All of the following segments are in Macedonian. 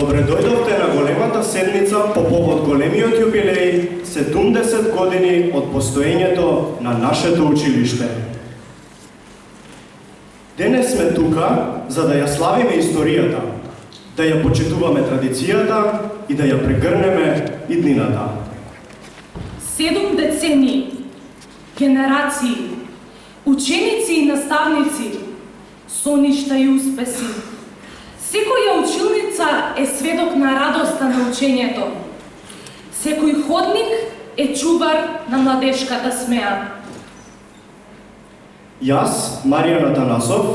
Добре дојдовте на големата седница по повод големиот јубилеј 70 години од постоењето на нашето училиште. Денес сме тука за да ја славиме историјата, да ја почитуваме традицијата и да ја прегрнеме иднината. 7 децении, генерации, ученици и наставници, соништа и успеси. Секоја училница е сведок на радоста на учењето. Секој ходник е чувар на младешката смеа. Јас, Маријан Атанасов,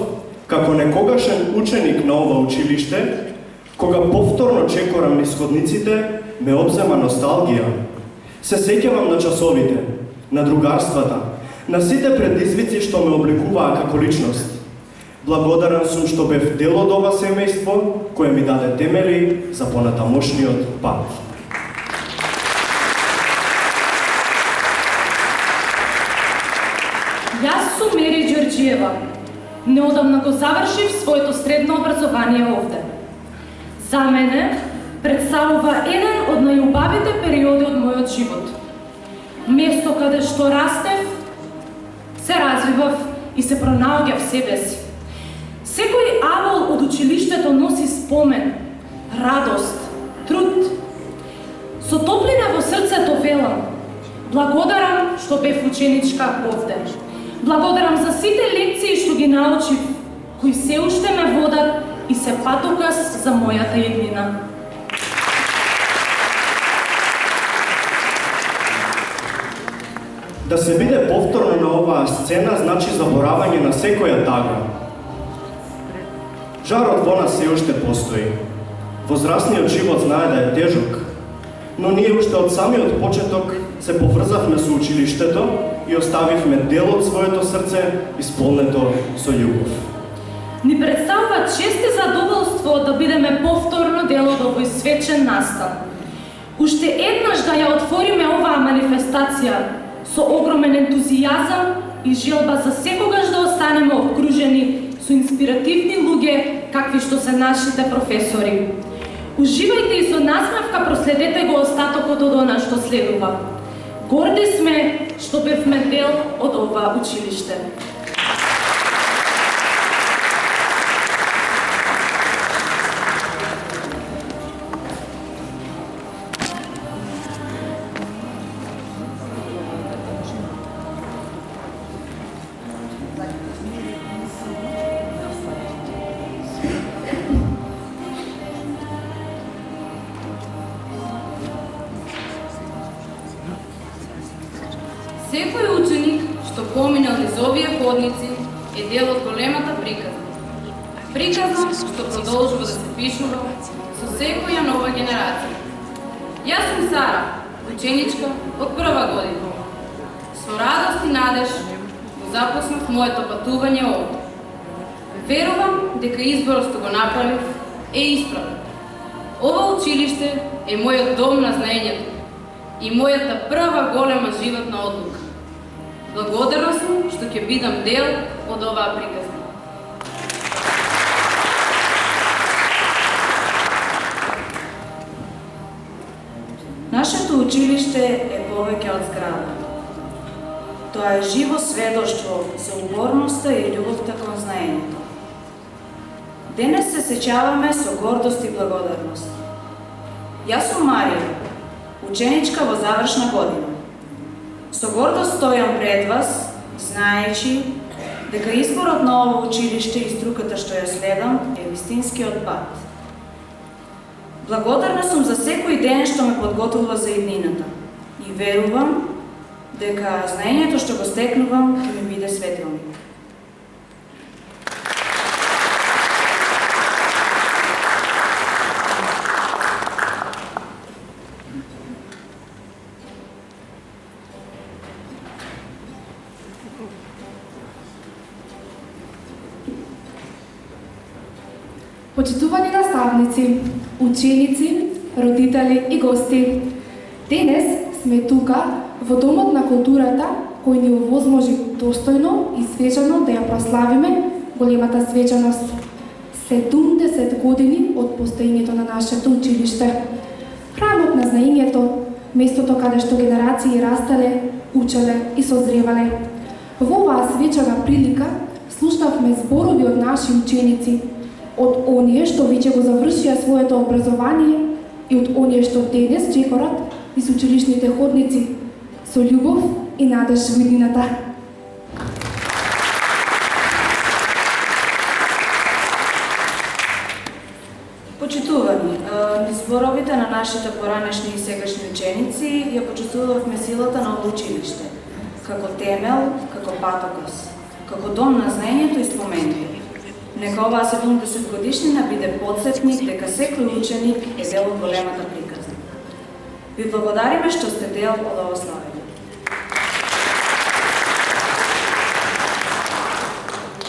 како некогашен ученик на ова училиште, кога повторно чекорам низ ходниците, ме обзема носталгија. Се сеќавам на часовите, на другарствата, на сите предизвици што ме обликуваа како личност. Благодарен сум што бев дел од ова семејство, кое ми даде темели за понатамошниот пат. Јас сум Мери Ѓорѓиева. Неодамна го завршив своето средно образование овде. За мене представува еден од најубавите периоди од мојот живот. Место каде што растев, се развивав и се пронаоѓав себе си. Секој авол од училиштето носи спомен, радост, труд. Со топлина во срцето велам: благодарам што бев ученичка овде. Благодарам за сите лекции што ги научив, кои се уште ме водат и се патокас за мојата иднина. Да се биде повторно на оваа сцена значи заборавање на секоја тага. Жарот во нас се уште постои. Возрастниот живот знае да е тежок, но ние уште од самиот почеток се поврзавме со училиштето и оставивме дел од своето срце исполнето со љубов. Ни представува чест и задоволство да бидеме повторно дел од овој свечен настан. Уште еднаш да ја отвориме оваа манифестација со огромен ентузијазам и желба за секогаш да останеме окружени со инспиративни луѓе какви што се нашите професори. Уживајте и со насмевка проследете го остатокот од она што следува. Горди сме што бевме дел од ова училиште. Секој ученик што поминал низ овие ходници е дел од големата приказна. Приказна што продолжува да се пишува со секоја нова генерација. Јас сум Сара, ученичка од прва година. Со радост и надеж го започнав моето патување овде. Верувам дека изборот што го направив е исправен. Ова училиште е мојот дом на знаењето и мојата прва голема животна одлука. Благодарна сум што ќе бидам дел од оваа приказна. Нашето училиште е повеќе од зграда. Тоа е живо сведоштво за уборноста и љубовта кон знаењето. Денес се сеќаваме со гордост и благодарност. Јас сум Марија, ученичка во завршна година. Со гордост стојам пред вас, знаејќи дека изборот на ово училиште и струката што ја следам е вистинскиот пат. Благодарна сум за секој ден што ме подготвува за иднината и верувам дека знаењето што го стекнувам ќе ми биде светилник. Почитувани наставници, ученици, родители и гости, денес сме тука во Домот на културата кој ни овозможи достојно и свечано да ја прославиме големата свечаност 70 години од постоењето на нашето училиште. Храмот на знаењето, местото каде што генерации растале, учеле и созревале. Во оваа свечена прилика слушнавме зборови од наши ученици, од оние што веќе го завршија своето образование и од оние што денес чекорат из училишните ходници со љубов и надеж во иднината. Почитувани, низ зборовите на нашите поранешни и сегашни ученици ја почувствувавме силата на ова училиште, како темел, како патокос, како дом на знаењето и спомените. Нека оваа 70 годишнина биде потсетник дека секој ученик е дел од големата приказна. Ви благодариме што сте дел од ова славење.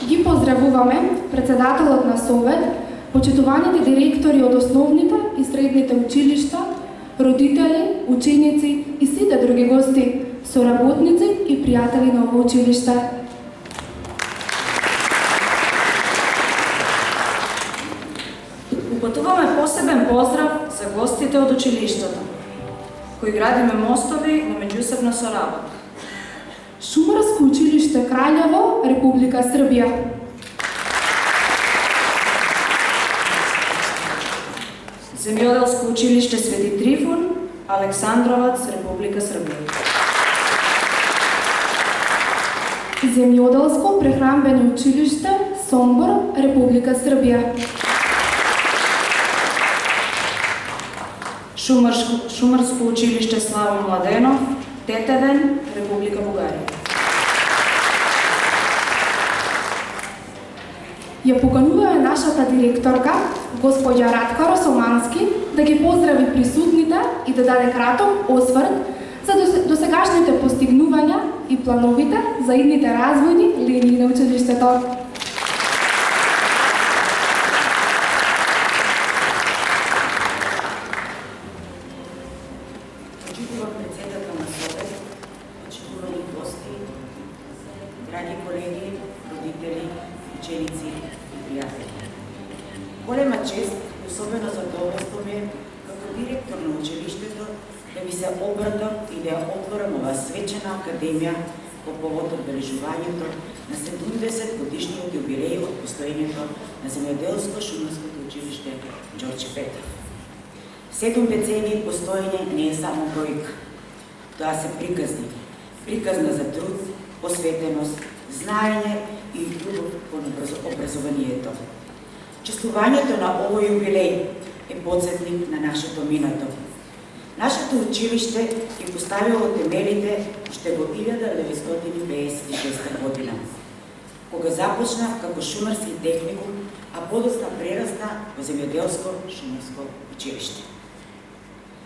Ги поздравуваме председателот на Совет, почитуваните директори од основните и средните училишта, родители, ученици и сите други гости, соработници и пријатели на ова училиште. Упатуваме посебен поздрав за гостите од училиштето, кои градиме мостови на меѓусебна соработа. Шумарско училиште Краљево, Република Србија. Земјоделско училиште Свети Трифун, Александровац, Република Србија. Земјоделско прехранбено училиште Сомбор, Република Србија. Шумарско училиште Славо Младенов, Тетевен, Република Бугарија. Ја покануваме нашата директорка, господја Радка Росомански, да ги поздрави присутните и да даде краток осврт за досегашните постигнувања и плановите за идните развојни линии на училиштето. Почитувам председател на Совет, почитувани гости, драги колеги, родители, ученици и пријатели. Голема чест и особено задоволство ми е како директор на училиштето да ви се обратам и да ја отворам оваа свечена академија по повод одбележувањето на 70 годишниот јубилеј од постоењето на Земјоделско-шумарското училиште Ѓорче Петев. 7 децении постоење не е само бројка. Тоа се приказни. Приказна за труд, посветеност, знаење и љубов кон образованието. Чествувањето на овој јубилеј е потсетник на нашето минато. Нашето училиште ги поставило темелите уште во 1956 година, кога започна како шумарски техникум, а подоцна прерасна во Земјоделско-шумарско училиште.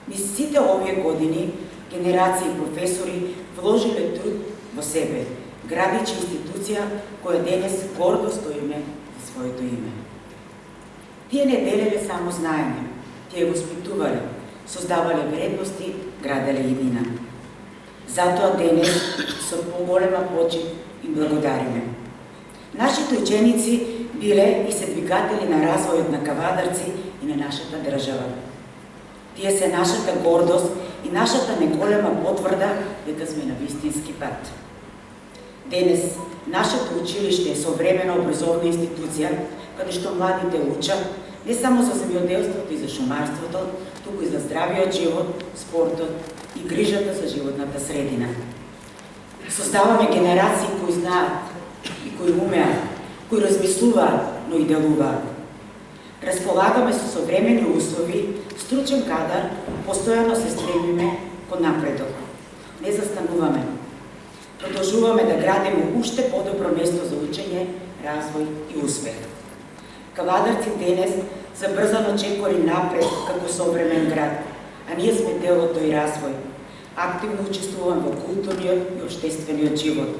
Низ сите овие години, генерации професори вложиле труд во себе, градичи институција која денес гордо стоиме за своето име. Тие не делеле само знаење, тие воспитувале, создавале вредности, граделе иднина. Затоа денес со поголема почит им благодариме. Нашите ученици биле и се двигатели на развојот на Кавадарци и на нашата држава. Тие се нашата гордост и нашата неголема потврда дека сме на вистински пат. Денес нашето училиште е современа образовна институција каде што младите учат не само за земјоделството и за шумарството, туку и за здравиот живот, спортот и грижата за животната средина. Создаваме генерации кои знаат и кои умеат, кои размислуваат, но и делуваат. Располагаме со современи услови, стручен кадар, постојано се стремиме кон напредок. Не застануваме. Продолжуваме да градиме уште подобро место за учење, развој и успех. Кавадарци денес забрзано чекори напред како современ град, а ние сме дел од тој развој. Активно учествуваме во културниот и општествениот живот.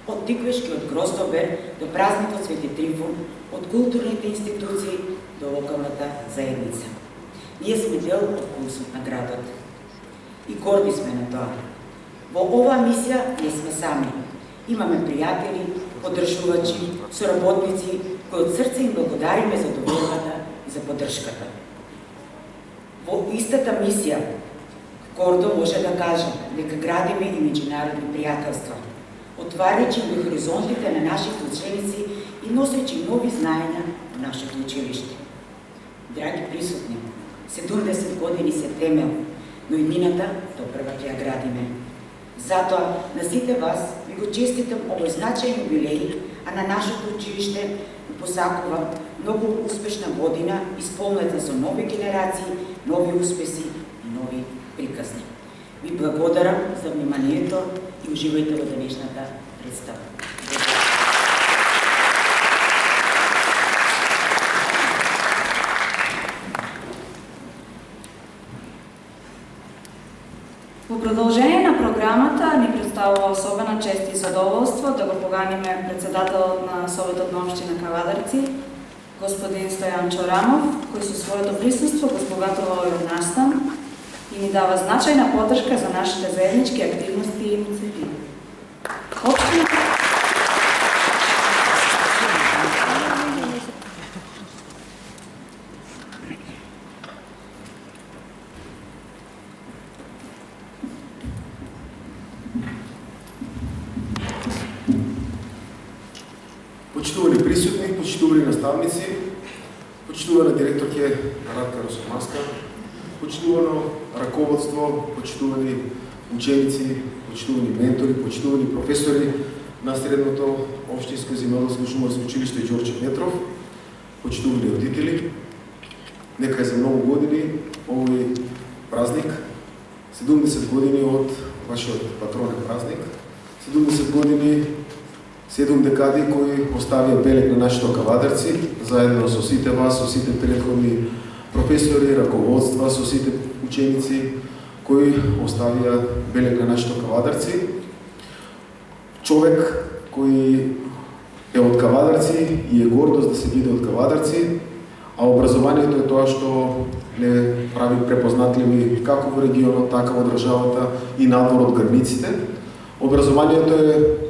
Од Тиквешкиот Гростобер до празникот Свети Трифун, од културните институции до локалната заедница. Ние сме дел од пулсот на градот. И горди сме на тоа. Во оваа мисија не сме сами. Имаме пријатели, поддржувачи, соработници кои од срце им благодариме за довербата и за поддршката. Во истата мисија, гордо може да кажа дека градиме и меѓународни пријателства, отварајќи до хоризонтите на нашите ученици и носејќи нови знаења на нашето училиште. Драги присутни, 70 години се темел, но иднината допрва ќе ја градиме. Затоа на сите вас ви го честитам овој значајен юбилеј, а на нашето училиште ви посакувам многу успешна година, исполнета со нови генерации, нови успеси и нови приказни. Ви благодарам за вниманието и уживајте во денешната представа. Во продолжение на програмата ни представува особена чест и задоволство да го поганиме председателот на Советот на општина Кавадарци, господин Стојан Чорамов, кој со своето присуство го збогатува овој настан и ни дава значајна поддршка за нашите заеднички активности и инициативи. Почитувани присутни, почитувани наставници, почитувана директорке Радка Росомаска, почитувано раководство, почитувани ученици, почитувани ментори, почитувани професори на Средното општинско земјоделско шумарско училиште Ѓорче Петров, почитувани родители, нека е за многу години овој празник, 70 години од вашиот патронен празник, 70 години 7 декади кои оставија белег на нашите Кавадарци, заедно со сите вас, со сите претходни професори, раководства, со сите ученици кои оставија белег на нашите Кавадарци. Човек кој е од Кавадарци и е гордост да се биде од Кавадарци, а образованието е тоа што не прави препознатливи како во регионот, така во државата и надвор од границите. Образованието е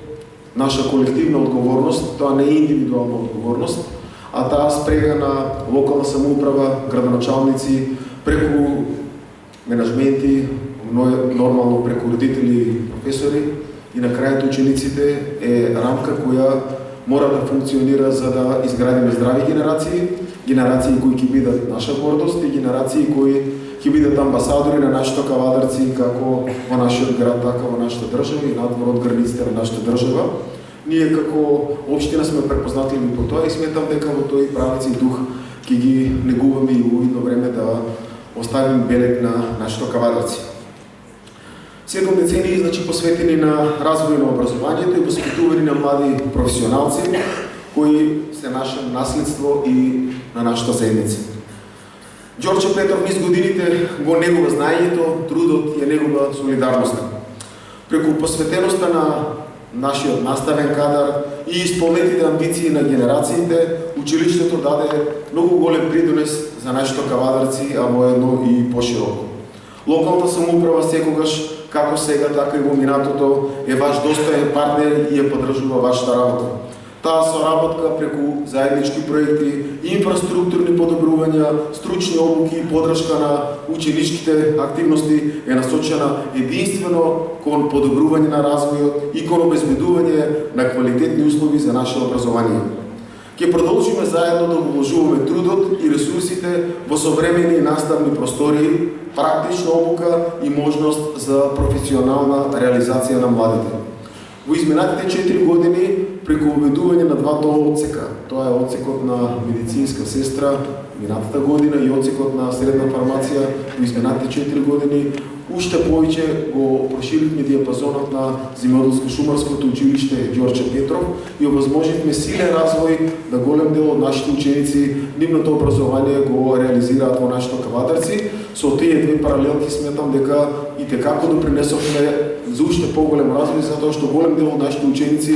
наша колективна одговорност, тоа не е индивидуална одговорност, а таа спрега на локална самоуправа, градоначалници, преку менажменти, нормално преку родители и професори и на крајот учениците е рамка која мора да функционира за да изградиме здрави генерации, генерации кои ќе бидат наша гордост и генерации кои ќе бидат амбасадори на нашите Кавадарци како во нашиот град, така во нашата држава и надвор од границите на нашата држава. Ние како општина сме препознатливи по тоа и сметам дека во тој правец и дух ќе ги негуваме и во идно време да оставим белег на нашите Кавадарци. 7 децении значи посветени на развој на образованието и воспитување на млади професионалци кои се наше наследство и на нашата заедница. Ѓорче Петров низ годините го негува знаењето, трудот и негува солидарноста. Преку посветеноста на нашиот наставен кадар и исполнетите амбиции на генерациите, училиштето даде многу голем придонес за нашите Кавадарци, а воедно и пошироко. Локалната самоуправа секогаш, како сега, така и во минатото, е ваш достоен партнер и ја поддржува вашата работа. Таа соработка преку заеднички проекти, инфраструктурни подобрувања, стручни обуки и поддршка на ученичките активности е насочена единствено кон подобрување на развојот и кон обезбедување на квалитетни услови за наше образование. Ќе продолжиме заедно да вложуваме трудот и ресурсите во современи наставни простори, практична обука и можност за професионална реализација на младите. Во изминатите 4 години, преку обедување на двата одсека, тоа е одсекот на медицинска сестра минатата година и одсекот на средна фармација во изминатите 4 години, уште повеќе го проширивме диапазонот на земјоделско-шумарското училиште Ѓорче Петров и овозможивме силен развој на голем дел од нашите ученици, нивното образование го реализираат во нашите Кавадарци. Со тие две паралелки сметам дека и текако допринесовме за уште поголем развој, затоа што голем дел од нашите ученици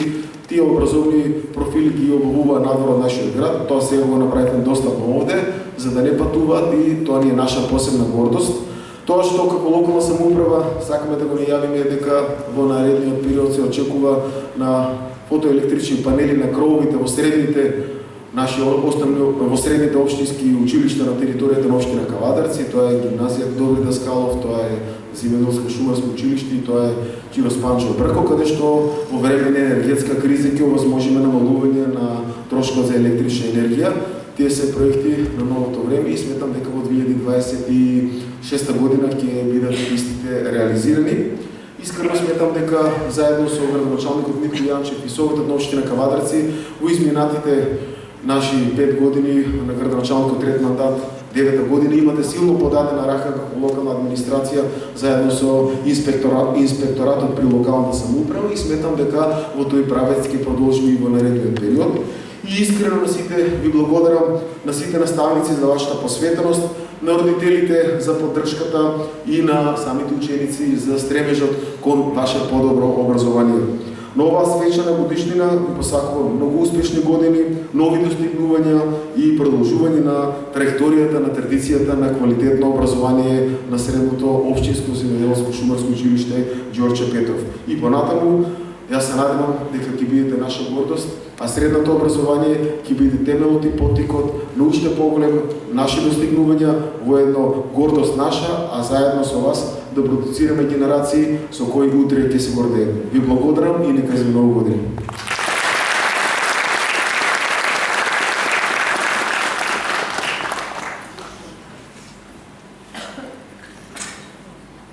тие образовни профили ги обувува надвор од нашиот град. Тоа сега го направите достапно овде, за да не патуваат и тоа ни е наша посебна гордост. Тоа што како локална самоуправа сакаме да го најавиме дека во наредниот период се очекува на фотоелектрични панели на крововите во средните општински училишта на територијата на општина Кавадарци. Тоа е гимназија Добри Даскалов, тоа е Земјоделско-шумарско училиште и тоа е Чирос Панчо Брко, каде што во време на енергетска криза ќе овозможиме намалување на трошкот за електрична енергија. Тие се проекти на новото време и сметам дека во 2026 година ќе бидат истите реализирани. Искрено сметам дека заедно со градоначалникот Митко Јанчев и Советот на општина Кавадарци во изминатите наши 5 години на градоначалникот трет мандат, 9 година имате силно подадена рака како локална администрација заедно со инспекторатот при локалната самоуправа и сметам дека во тој правец ќе продолжиме и во наредниот период. И искрено на сите ви благодарам, на сите наставници за вашата посветеност, на родителите за поддршката и на самите ученици за стремежот кон ваше подобро образование. На оваа свечана годишнина ви посакувам многу успешни години, нови достигнувања и продолжување на траекторијата, на традицијата на квалитетно образование на средното општинско земјоделско шумарско училиште Ѓорче Петров. И понатаму, јас се надевам дека ќе бидете наша гордост, а средното образование ќе биде темелот и поттикот на уште поголем наши достигнувања во едно гордост наша, а заедно со вас да продуцираме генерации со кои утре ќе се гордееме. Ви благодарам и нека ви многу години.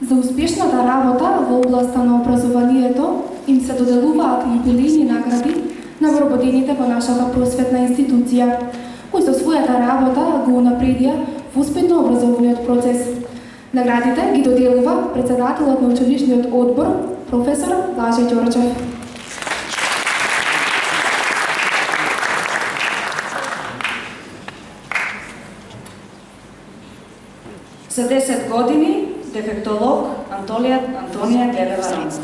За успешната работа во областа на образованието им се доделуваат јубилејни награди на вработените во нашата просветна институција, кои со својата работа го унапредија во успешно образовниот процес. Наградите ги доделува председателот на училишниот одбор, професор Лаже Ѓорчев. За 10 години дефектолог Антонија Глебева Ранц.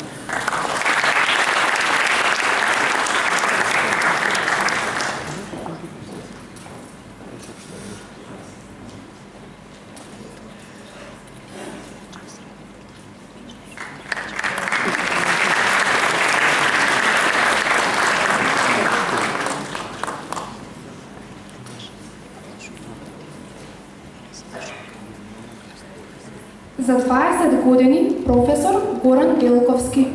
За 20 години професор Горан Белковски.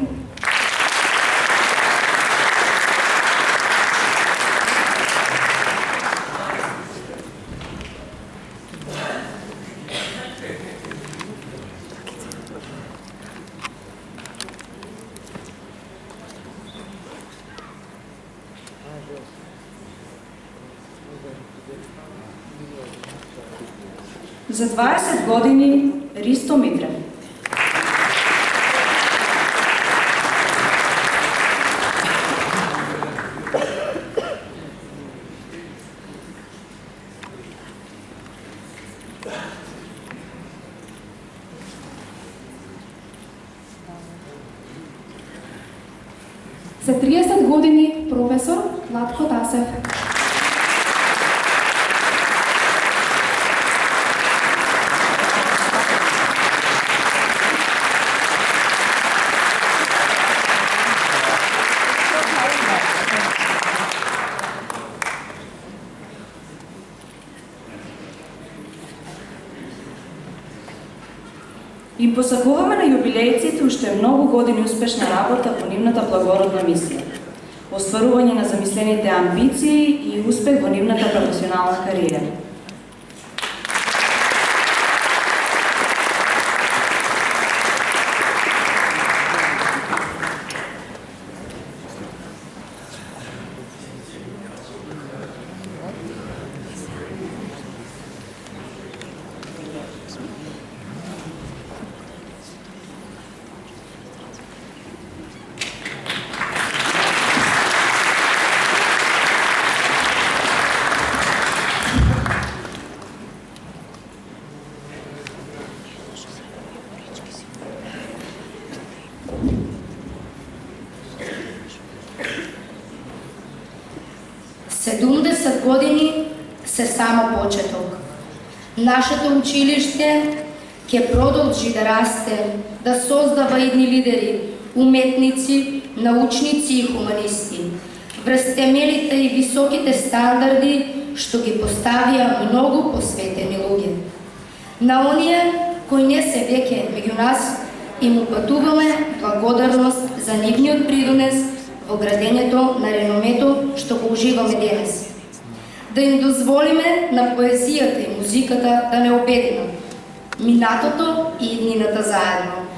За 20 години Ристо Митрев. За 30 години професор Владко Тасев. Им посакуваме на јубилејците уште многу години успешна работа по нивната благородна мисија, остварување на замислените амбиции и успех во нивната професионална кариера. Години се само почеток. Нашето училиште ќе продолжи да расте, да создава едни лидери, уметници, научници и хуманисти, врз темелите и високите стандарди што ги поставија многу посветени луѓе. На оние кои не се веќе меѓу нас им упатуваме благодарност за нивниот придонес во градењето на реномето што го уживаме денес. Да им дозволиме на поезијата и музиката да не обединат минатото и иднината заедно.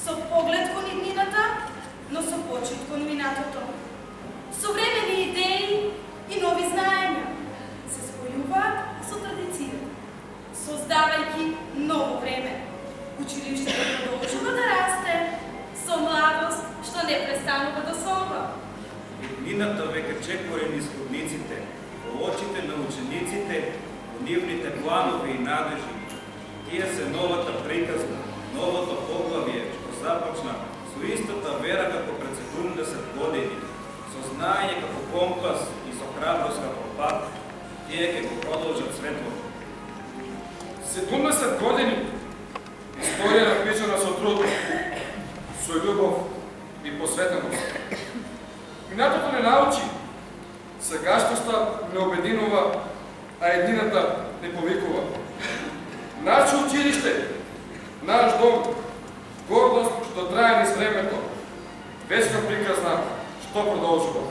Со поглед кон иднината, но со почит кон минатото. Со време чекори низ ходниците, во очите на учениците, во нивните планови и надежи. Тие се новата приказна, новото поглавие, што започна со истата вера како пред 70 години, со знаење како компас и со храброст како пат, тие ќе го продолжат светлото. 70 години историја напишана со труд, со љубов и посветеност. Минатото не научи, сегашноста не обединува, а еднината не повикува. Наше училиште, наш дом, гордост што трае низ времето, вечно приказна што продолжува.